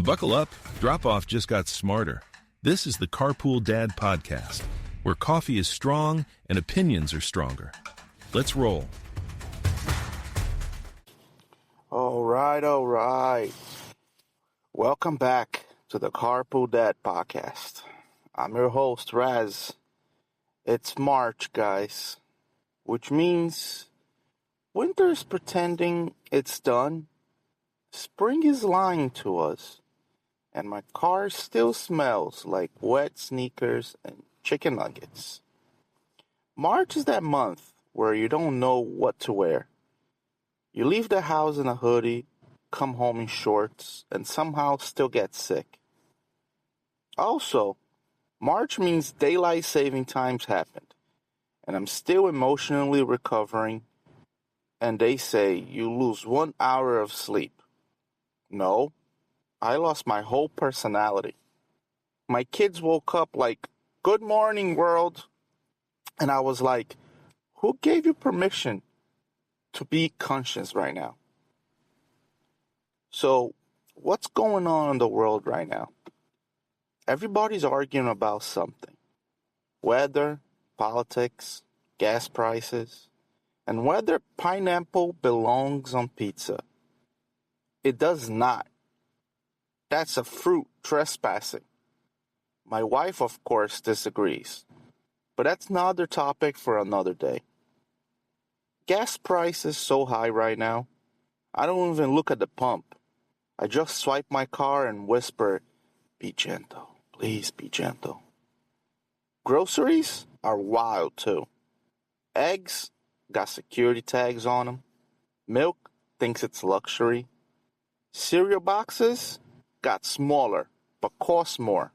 Buckle up, drop-off just got smarter. This is the Carpool Dad podcast, where coffee is strong and opinions are stronger. Let's roll. All right. Welcome back to the Carpool Dad podcast. I'm your host, Raz. It's March, guys, which means winter's pretending it's done. Spring is lying to us, and my car still smells like wet sneakers and chicken nuggets. March is that month where you don't know what to wear. You leave the house in a hoodie, come home in shorts, and somehow still get sick. Also, March means daylight saving times happened, and I'm still emotionally recovering, and they say you lose 1 hour of sleep. No, I lost my whole personality. My kids woke up like, "Good morning, world," and I was like, who gave you permission to be conscious right now? So, what's going on in the world right now? Everybody's arguing about something. Weather, politics, gas prices, and whether pineapple belongs on pizza. It does not. That's a fruit trespassing. My wife, of course, disagrees. But that's another topic for another day. Gas price is so high right now, I don't even look at the pump. I just swipe my car and whisper, "Be gentle. Please be gentle." Groceries are wild too. Eggs got security tags on them. Milk thinks it's luxury. Cereal boxes got smaller but cost more.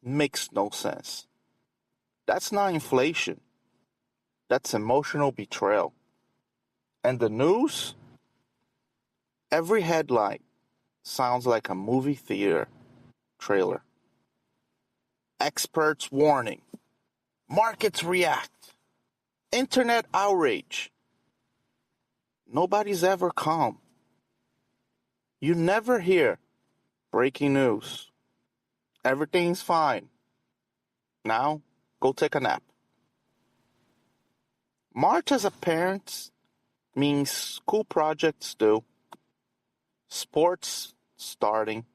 Makes no sense. That's not inflation. That's emotional betrayal. And the news? Every headline sounds like a movie theater trailer. Experts warning. Markets react. Internet outrage. Nobody's ever calm. You never hear breaking news. Everything's fine. Now, go take a nap. March as a parent means school projects due. Sports starting.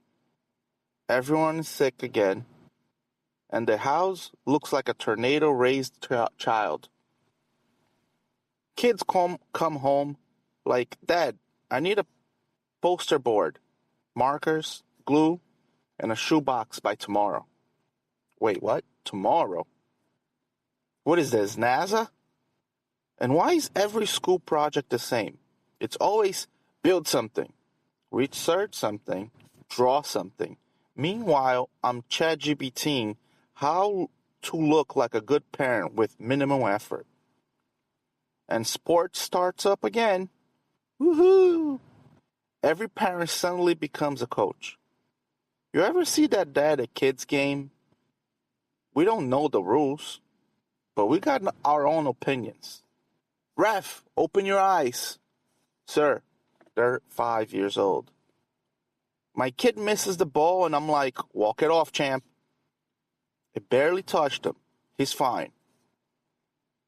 Everyone is sick again. And the house looks like a tornado-raised child. Kids come home like, "Dad, I need a poster board, markers, glue, and a shoebox by tomorrow." Wait, what? Tomorrow? What is this, NASA? And why is every school project the same? It's always build something, research something, draw something. Meanwhile, I'm ChatGPTing how to look like a good parent with minimum effort. And sports starts up again. Woohoo! Every parent suddenly becomes a coach. You ever see that dad at a kid's game? We don't know the rules, but we got our own opinions. "Ref, open your eyes." "Sir, they're 5 years old." My kid misses the ball and I'm like, "Walk it off, champ." It barely touched him. He's fine.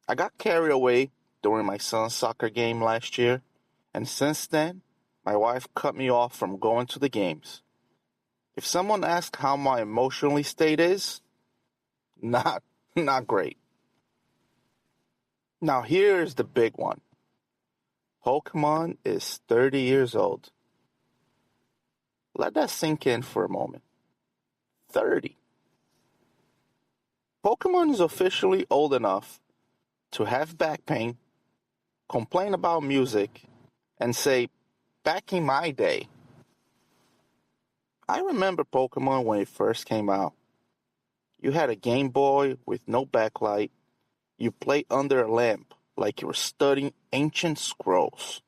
I got carried away during my son's soccer game last year, and since then, my wife cut me off from going to the games. If someone asks how my emotional state is, not great. Now here's the big one. Pokémon is 30 years old. Let that sink in for a moment. 30. Pokémon is officially old enough to have back pain, complain about music, and say, "Back in my day." I remember Pokémon when it first came out. You had a Game Boy with no backlight. You played under a lamp like you were studying ancient scrolls.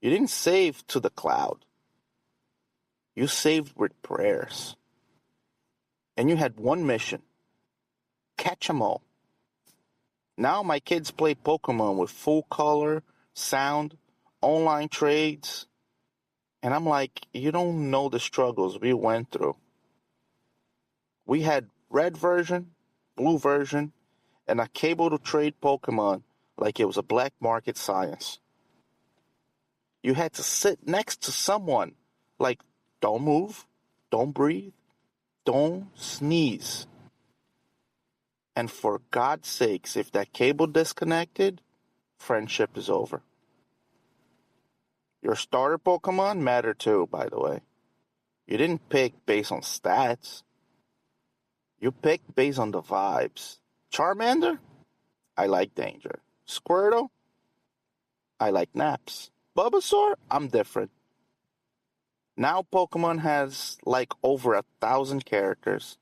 You didn't save to the cloud. You saved with prayers. And you had one mission. Catch 'em all. Now my kids play Pokémon with full color, sound, online trades. And I'm like, you don't know the struggles we went through. We had red version, blue version, and a cable to trade Pokemon like it was a black market science. You had to sit next to someone like, don't move, don't breathe, don't sneeze. And for God's sakes, if that cable disconnected, friendship is over. Your starter Pokemon matter too, by the way. You didn't pick based on stats. You picked based on the vibes. Charmander? I like danger. Squirtle? I like naps. Bulbasaur? I'm different. Now Pokemon has like over 1,000 characters.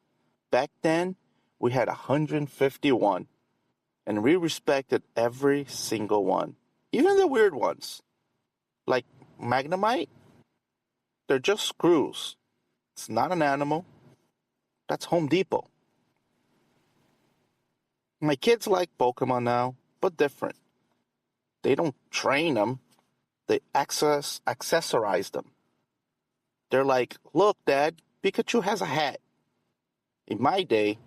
Back then, we had 151. And we respected every single one. Even the weird ones. Like Magnemite? They're just screws. It's not an animal. That's Home Depot. My kids like Pokemon now, but different. They don't train them. They accessorize them. They're like, look, Dad, Pikachu has a hat. In my day,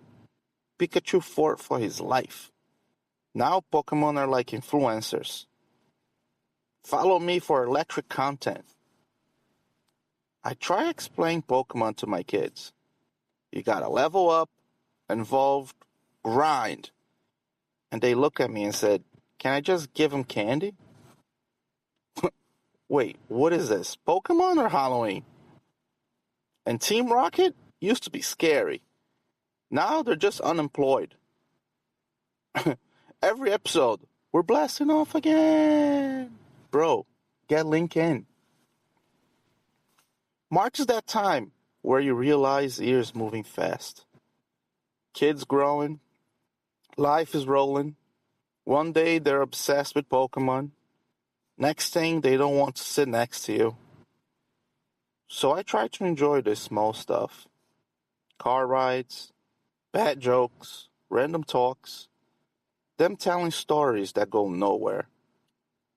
Pikachu fought for his life. Now Pokemon are like influencers. Follow me for electric content. I try explain Pokemon to my kids. You gotta level up, evolve, grind. And they look at me and said, can I just give them candy? Wait, what is this, Pokemon or Halloween? And Team Rocket used to be scary. Now they're just unemployed. Every episode, we're blasting off again. Bro, get LinkedIn. March is that time where you realize the year's moving fast. Kids growing, life is rolling. One day they're obsessed with Pokemon. Next thing, they don't want to sit next to you. So I try to enjoy the small stuff. Car rides, bad jokes, random talks, them telling stories that go nowhere.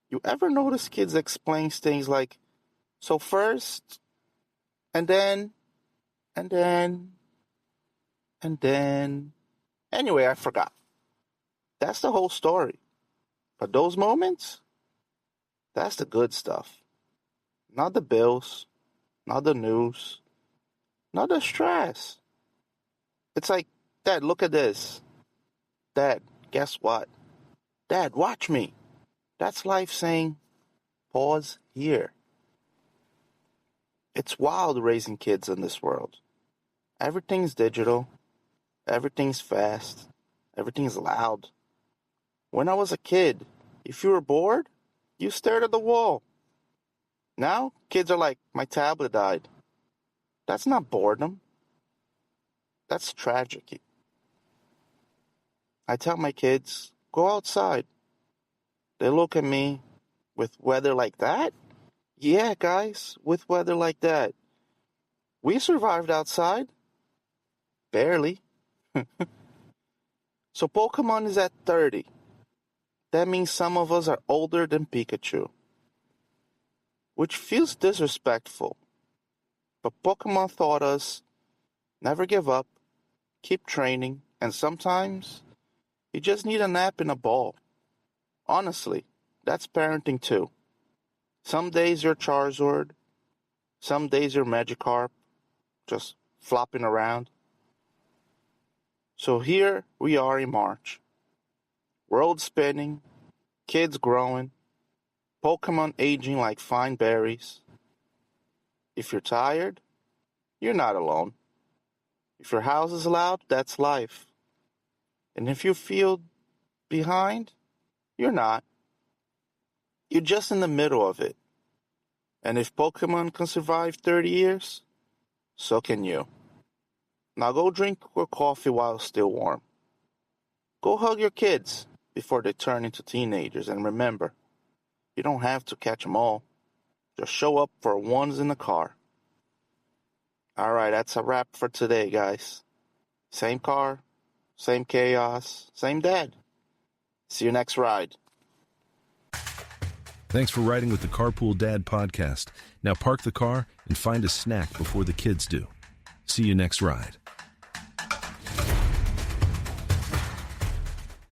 You ever notice kids explain things like, so first, and then, and then, and then. Anyway, I forgot. That's the whole story. But those moments, that's the good stuff. Not the bills, not the news, not the stress. It's like, Dad, look at this. Dad, guess what? Dad, watch me. That's life saying, pause here. It's wild raising kids in this world. Everything's digital. Everything's fast. Everything's loud. When I was a kid, if you were bored, you stared at the wall. Now, kids are like, my tablet died. That's not boredom. That's tragedy. I tell my kids, go outside. They look at me, with weather like that? Yeah, guys, with weather like that. We survived outside. Barely. So Pokemon is at 30. That means some of us are older than Pikachu. Which feels disrespectful. But Pokemon taught us, never give up, keep training, and sometimes you just need a nap in a ball. Honestly, that's parenting too. Some days you're Charizard, some days you're Magikarp, just flopping around. So here we are in March. World spinning, kids growing, Pokemon aging like fine berries. If you're tired, you're not alone. If your house is loud, that's life. And if you feel behind, you're not. You're just in the middle of it. And if Pokemon can survive 30 years, so can you. Now go drink your coffee while it's still warm. Go hug your kids before they turn into teenagers. And remember, you don't have to catch them all. Just show up for ones in the car. Alright, that's a wrap for today, guys. Same car, same chaos, same dad. See you next ride. Thanks for riding with the Carpool Dad podcast. Now park the car and find a snack before the kids do. See you next ride.